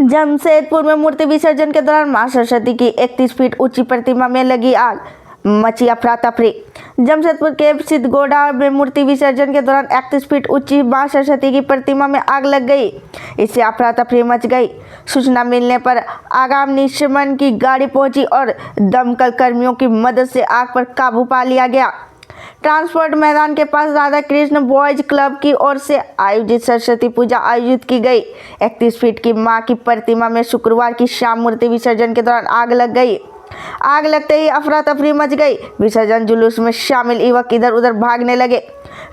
जमशेदपुर में मूर्ति विसर्जन के दौरान मां सरस्वती की 31 फीट ऊंची प्रतिमा में लगी आग, मची अफरा तफरी। जमशेदपुर के सिद्धगोड़ा में मूर्ति विसर्जन के दौरान 31 फीट ऊंची मां सरस्वती की प्रतिमा में आग लग गई। इससे अफरा तफरी मच गई। सूचना मिलने पर अग्निशमन की गाड़ी पहुंची और दमकल कर्मियों की मदद से आग पर काबू पा लिया गया। ट्रांसपोर्ट मैदान के पास राधा कृष्ण बॉयज क्लब की ओर से आयोजित सरस्वती पूजा आयोजित की गई। 31 फीट की मां की प्रतिमा में शुक्रवार की शाम मूर्ति विसर्जन के दौरान आग लग गई। आग लगते ही अफरा तफरी मच गई। विसर्जन जुलूस में शामिल युवक इधर उधर भागने लगे।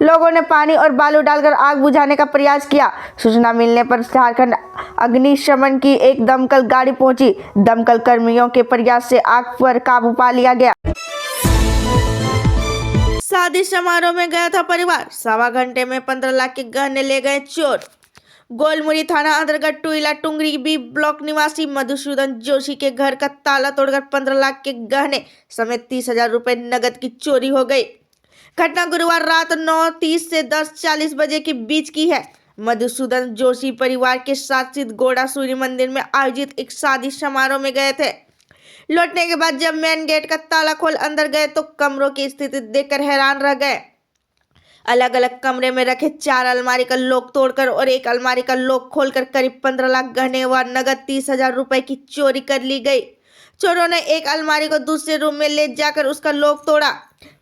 लोगों ने पानी और बालू डालकर आग बुझाने का प्रयास किया। सूचना मिलने पर झारखंड अग्निशमन की एक दमकल गाड़ी पहुंची। दमकल कर्मियों के प्रयास से आग पर काबू पा लिया गया। शादी समारोह में गया था परिवार, 1.25 घंटे में 15 लाख के गहने ले गए चोर। गोलमुरी थाना अंतर्गत टुईला टुंगरी बी ब्लॉक निवासी मधुसूदन जोशी के घर का ताला तोड़कर 15 लाख के गहने समेत 30,000 रुपए नगद की चोरी हो गई। घटना गुरुवार रात 9:30 से 10:40 बजे के बीच की है। मधुसूदन जोशी परिवार के साथ सिद्धगोड़ा सूर्य मंदिर में आयोजित एक शादी समारोह में गए थे। लौटने के बाद जब मेन गेट का ताला खोल अंदर गए तो कमरों की स्थिति देखकर हैरान रह गए। अलग अलग कमरे में रखे 4 अलमारी का लॉक तोड़कर और एक अलमारी का लॉक खोलकर करीब 15 लाख गहने व नगद 30,000 रुपए की चोरी कर ली गई। चोरों ने एक अलमारी को दूसरे रूम में ले जाकर उसका लॉक तोड़ा।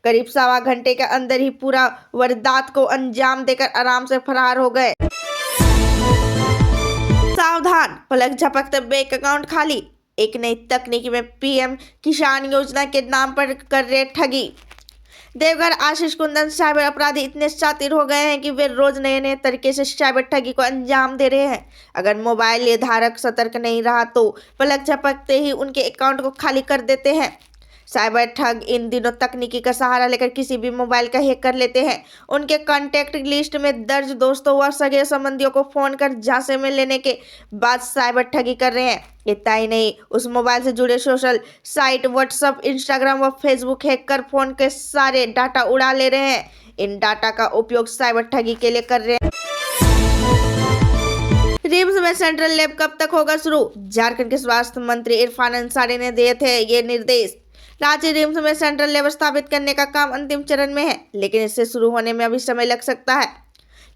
करीब 1.25 घंटे के अंदर ही पूरा वारदात को अंजाम देकर आराम से फरार हो गए। सावधान, पलक झपकते बैंक अकाउंट खाली। एक नई तकनीक में पीएम किसान योजना के नाम पर कर रहे ठगी। देवघर आशीष कुंदन साइबर अपराधी इतने शातिर हो गए हैं कि वे रोज नए नए तरीके से साइबर ठगी को अंजाम दे रहे हैं। अगर मोबाइल धारक सतर्क नहीं रहा तो पलक झपकते ही उनके अकाउंट को खाली कर देते हैं। साइबर ठग इन दिनों तकनीकी का सहारा लेकर किसी भी मोबाइल का हैक कर लेते हैं। उनके कॉन्टैक्ट लिस्ट में दर्ज दोस्तों व सगे संबंधियों को फोन कर झांसे में लेने के बाद साइबर ठगी कर रहे हैं। इतना ही नहीं, उस मोबाइल से जुड़े सोशल साइट व्हाट्सएप, इंस्टाग्राम व फेसबुक हैक कर फोन के सारे डाटा उड़ा ले रहे हैं। इन डाटा का उपयोग साइबर ठगी के लिए कर रहे हैं। रिम्स में सेंट्रल लैब कब तक होगा शुरू? झारखंड के स्वास्थ्य मंत्री इरफान अंसारी ने दिए थे ये निर्देश। रांची रिम्स में सेंट्रल लैब स्थापित करने का काम अंतिम चरण में है, लेकिन इससे शुरू होने में अभी समय लग सकता है,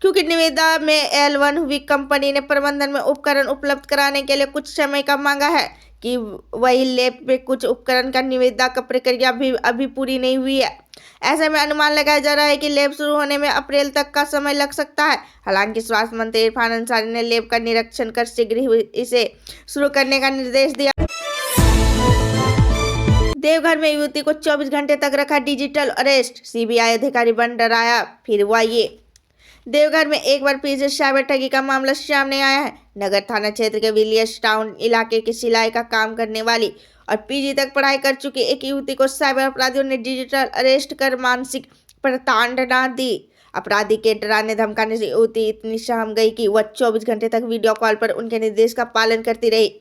क्योंकि निविदा में L1 हुई कंपनी ने प्रबंधन में उपकरण उपलब्ध कराने के लिए कुछ समय का मांगा है कि वही लैब में कुछ उपकरण का निविदा का प्रक्रिया भी अभी पूरी नहीं हुई है। ऐसे में अनुमान लगाया जा रहा है कि लैब शुरू होने में अप्रैल तक का समय लग सकता है। हालांकि स्वास्थ्य मंत्री इरफान अंसारी ने लैब का निरीक्षण कर शीघ्र ही इसे शुरू करने का निर्देश दिया। देवघर में युवती को 24 घंटे तक रखा डिजिटल अरेस्ट, सीबीआई अधिकारी बन डराया फिर हुआ ये। देवघर में एक बार फिर से साइबर ठगी का मामला सामने आया है। नगर थाना क्षेत्र के विलियर्स टाउन इलाके की सिलाई का काम करने वाली और पीजी तक पढ़ाई कर चुकी एक युवती को साइबर अपराधियों ने डिजिटल अरेस्ट कर मानसिक प्रताड़ना दी। अपराधी के डराने धमकाने से युवती इतनी सहम गई कि वह 24 घंटे तक वीडियो कॉल पर उनके निर्देश का पालन करती रही।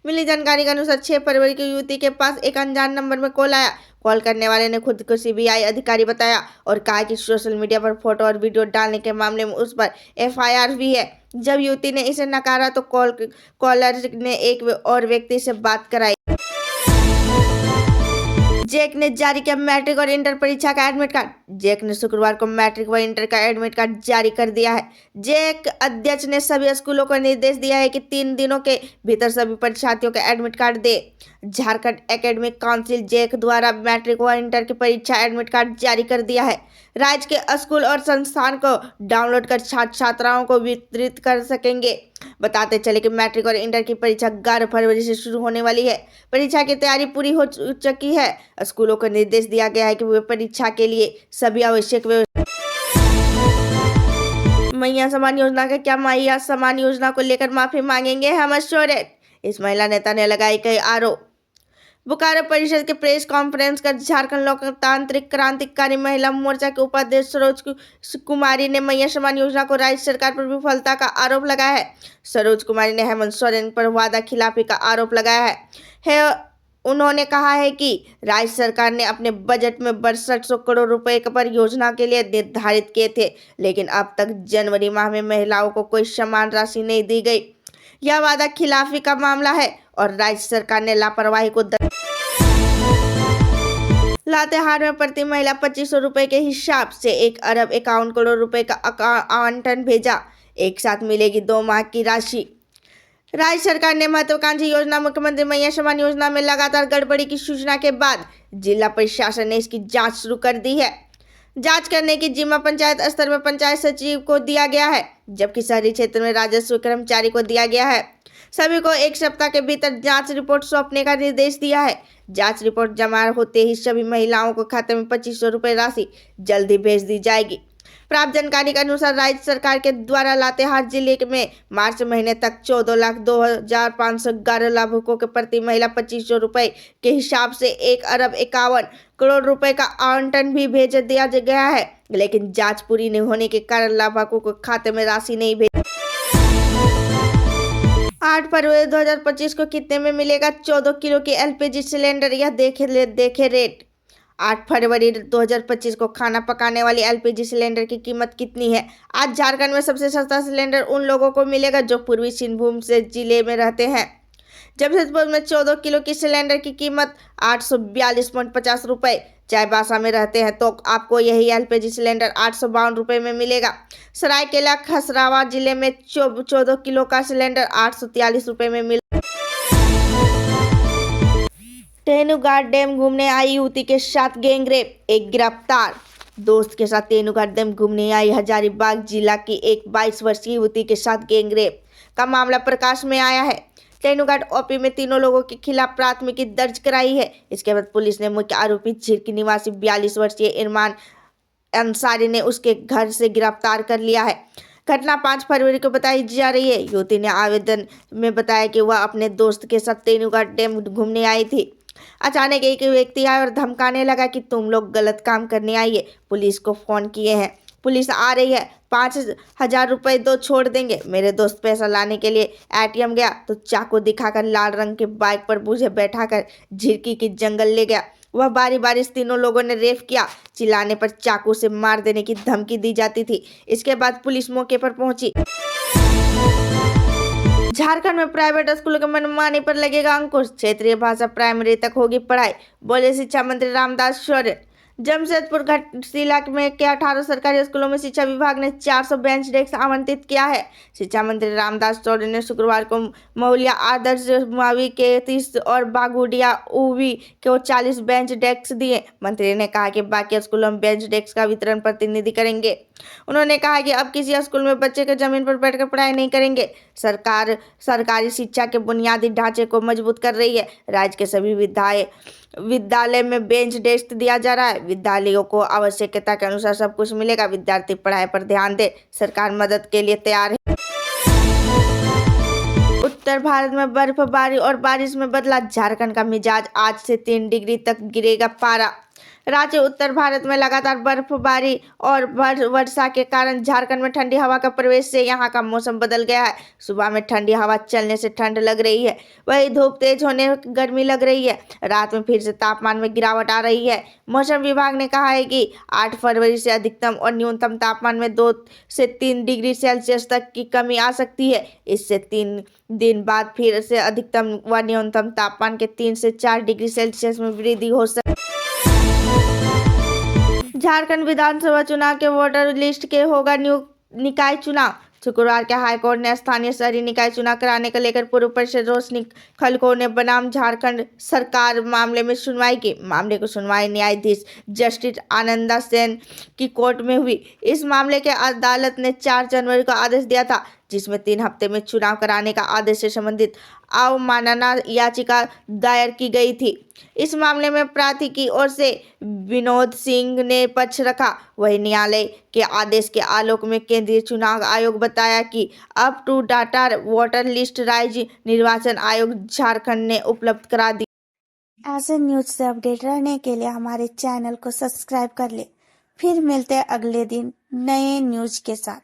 मिली जानकारी के अनुसार 6 फरवरी की युवती के पास एक अनजान नंबर में कॉल आया। कॉल करने वाले ने खुद को सीबीआई अधिकारी बताया और कहा कि सोशल मीडिया पर फोटो और वीडियो डालने के मामले में उस पर एफआईआर भी है। जब युवती ने इसे नकारा तो कॉलर ने एक और व्यक्ति से बात कराई। जेक ने जारी किया मैट्रिक और इंटर परीक्षा का एडमिट कार्ड। जेक ने शुक्रवार को मैट्रिक व इंटर का एडमिट कार्ड जारी कर दिया है। जेक अध्यक्ष ने सभी स्कूलों को निर्देश दिया है कि 3 दिनों के भीतर सभी परीक्षार्थियों के एडमिट कार्ड दे। झारखंड एकेडमिक काउंसिल जेक द्वारा मैट्रिक व इंटर की परीक्षा एडमिट कार्ड जारी कर दिया है। राज्य के स्कूल और संस्थान को डाउनलोड कर छात्र छात्राओं को वितरित कर सकेंगे। बताते चले कि मैट्रिक और इंटर की परीक्षा 11 फरवरी से शुरू होने वाली है। परीक्षा की तैयारी पूरी हो चुकी है। स्कूलों को निर्देश दिया गया है कि वे परीक्षा के लिए सभी आवश्यक मैया समान योजना का क्या? मैया समान योजना को लेकर माफी मांगेंगे हेमंत सोरेन, इस महिला नेता ने लगाई कई आरोप। बोकारो परिषद के प्रेस कॉन्फ्रेंस कर झारखंड लोकतांत्रिक क्रांतिकारी महिला मोर्चा के उपाध्यक्ष सरोज कुमारी ने मैया समान योजना को राज्य सरकार पर विफलता का आरोप लगाया है। सरोज कुमारी ने हेमंत सोरेन पर वादा खिलाफी का आरोप लगाया है। उन्होंने कहा है कि राज्य सरकार ने अपने बजट में 6200 करोड़ रुपए पर योजना के लिए निर्धारित किए थे, लेकिन अब तक जनवरी माह में महिलाओं को कोई समान राशि नहीं दी गई। यह वादा खिलाफी का मामला है और राज्य सरकार ने लापरवाही को लातेहार में प्रति महिला 2500 रुपए के हिसाब से 1 अरब 51 करोड़ रुपए का आवंटन भेजा। एक साथ मिलेगी 2 माह की राशि। राज्य सरकार ने महत्वाकांक्षी योजना मुख्यमंत्री मैया समान योजना में लगातार गड़बड़ी की सूचना के बाद जिला प्रशासन ने इसकी जांच शुरू कर दी है। जांच करने की जिम्मा पंचायत स्तर में पंचायत सचिव को दिया गया है, जबकि शहरी क्षेत्र में राजस्व कर्मचारी को दिया गया है। सभी को 1 सप्ताह के भीतर जांच रिपोर्ट सौंपने का निर्देश दिया है। जांच रिपोर्ट जमा होते ही सभी महिलाओं को खाते में 2500 रुपए राशि जल्दी भेज दी जाएगी। प्राप्त जानकारी के अनुसार राज्य सरकार के द्वारा लातेहार जिले में मार्च महीने तक 14,02,511 लाभुकों के प्रति महिला 2500 रुपए के हिसाब से 1 अरब 51 करोड़ रुपए का आवंटन भी भेज दिया गया है, लेकिन जांच पूरी नहीं होने के कारण लाभुकों को खाते में राशि नहीं भेजी। 8 फरवरी 2025 को कितने में मिलेगा 14 किलो की एलपीजी सिलेंडर? यह देखे रेट। 8 फरवरी 2025 को खाना पकाने वाली एलपीजी सिलेंडर की कीमत कितनी है? आज झारखंड में सबसे सस्ता सिलेंडर उन लोगों को मिलेगा जो पूर्वी सिंहभूम से जिले में रहते हैं। जमशेदपुर में 14 किलो की सिलेंडर की कीमत 842.50 रुपए। चाईबासा में रहते हैं तो आपको यही एलपीजी सिलेंडर 852 रुपए में मिलेगा। सरायकेला खसरावा जिले में 14 किलो का सिलेंडर 843 रुपए में मिलेगा। तेनुघाट डैम घूमने आई युवती के साथ गैंगरेप, एक गिरफ्तार। दोस्त के साथ तेनुघाट डैम घूमने आई हजारीबाग जिला की एक 22 वर्षीय युवती के साथ गैंगरेप का मामला प्रकाश में आया है। तेनुघाट ओपी में तीनों लोगों के खिलाफ प्राथमिकी दर्ज कराई है। इसके बाद पुलिस ने मुख्य आरोपी झिरकी निवासी 42 वर्षीय इरमान अंसारी ने उसके घर से गिरफ्तार कर लिया है। घटना 5 फरवरी को बताई जा रही है। युवती ने आवेदन में बताया कि वह अपने दोस्त के साथ तेनुघाट डैम घूमने आई थी। अचानक एक व्यक्ति आया और धमकाने लगा कि तुम लोग गलत काम करने आइए, पुलिस को फोन किए हैं, पुलिस आ रही है, 5,000 रुपए दो, छोड़ देंगे। मेरे दोस्त पैसा लाने के लिए एटीएम गया तो चाकू दिखाकर लाल रंग के बाइक पर मुझे बैठाकर झिरकी की जंगल ले गया। वह बारी बारी तीनों लोगों ने रेप किया। चिल्लाने पर चाकू से मार देने की धमकी दी जाती थी। इसके बाद पुलिस मौके पर पहुंची। झारखंड में प्राइवेट स्कूलों के मनमानी पर लगेगा अंकुश। क्षेत्रीय भाषा प्राइमरी तक होगी पढ़ाई, बोले शिक्षा मंत्री रामदास सोरेन। जमशेदपुर जिला में के 18 सरकारी स्कूलों में शिक्षा विभाग ने 400 बेंच डेस्क आवंटित किया है। शिक्षा मंत्री रामदास सोरेन ने शुक्रवार को मौलिया आदर्श मावी के 30 और बागुडिया उवी को 40 बेंच डेस्क दिए। मंत्री ने कहा कि बाकी स्कूलों में बेंच डेस्क का वितरण प्रतिनिधि करेंगे। उन्होंने कहा कि अब किसी स्कूल में बच्चे के जमीन पर बैठकर पढ़ाई नहीं करेंगे। सरकार सरकारी शिक्षा के बुनियादी ढांचे को मजबूत कर रही है। राज्य के सभी विद्यालय में बेंच डेस्क दिया जा रहा है। विद्यालयों को आवश्यकता के अनुसार सब कुछ मिलेगा। विद्यार्थी पढ़ाई पर ध्यान दे, सरकार मदद के लिए तैयार है। उत्तर भारत में बर्फबारी और बारिश में बदला झारखंड का मिजाज। आज से 3 डिग्री तक गिरेगा पारा। राज्य उत्तर भारत में लगातार बर्फबारी और वर्षा के कारण झारखंड में ठंडी हवा का प्रवेश से यहां का मौसम बदल गया है। सुबह में ठंडी हवा चलने से ठंड लग रही है, वही धूप तेज होने गर्मी लग रही है। रात में फिर से तापमान में गिरावट आ रही है। मौसम विभाग ने कहा है कि 8 फरवरी से अधिकतम और न्यूनतम तापमान में 2 से 3 डिग्री सेल्सियस तक की कमी आ सकती है। इससे 3 दिन बाद फिर से अधिकतम व न्यूनतम तापमान के 3 से 4 डिग्री सेल्सियस में वृद्धि हो सकती है। झारखंड विधानसभा चुनाव के वोटर लिस्ट के होगा निकाय चुनाव। शुक्रवार के हाईकोर्ट ने स्थानीय शहरी निकाय चुनाव कराने को लेकर पूर्व परिषद रोशनी खलको बनाम झारखंड सरकार मामले में सुनवाई की। मामले की सुनवाई न्यायाधीश जस्टिस आनंदा सेन की कोर्ट में हुई। इस मामले के अदालत ने 4 जनवरी को आदेश दिया था, जिसमें 3 हफ्ते में चुनाव कराने का आदेश से संबंधित अवमानना याचिका दायर की गई थी। इस मामले में प्रार्थी की ओर से विनोद सिंह ने पक्ष रखा। वही न्यायालय के आदेश के आलोक में केंद्रीय चुनाव आयोग बताया कि up to data voter list राज्य निर्वाचन आयोग झारखंड ने उपलब्ध करा दी। ऐसे न्यूज से अपडेट रहने के लिए हमारे चैनल को सब्सक्राइब कर ले। फिर मिलते हैं अगले दिन नए न्यूज के साथ।